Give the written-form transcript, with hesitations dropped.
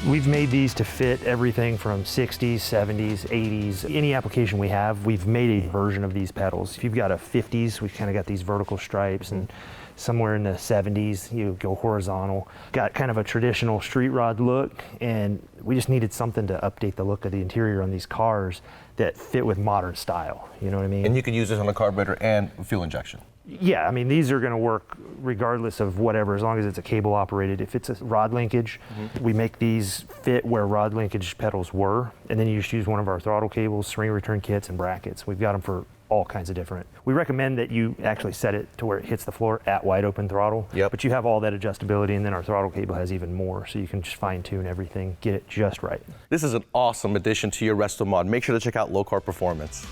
We've made these to fit everything from 60s, 70s, 80s. Any application we have, we've made a version of these pedals. If you've got a 50s, we've kind of got these vertical stripes, and somewhere in the 70s, you go horizontal. Got kind of a traditional street rod look, and we just needed something to update the look of the interior on these cars that fit with modern style, you know what I mean? And you could use this on a carburetor and fuel injection. Yeah, I mean, these are going to work regardless of whatever, as long as it's a cable operated. If it's a rod linkage, we make these fit where rod linkage pedals were, and then you just use one of our throttle cables, spring return kits, and brackets. We've got them for all kinds of different. We recommend that you actually set it to where it hits the floor at wide open throttle, but you have all that adjustability, and then our throttle cable has even more, so you can just fine tune everything, get it just right. This is an awesome addition to your Restomod. Make sure to check out Lokar Performance.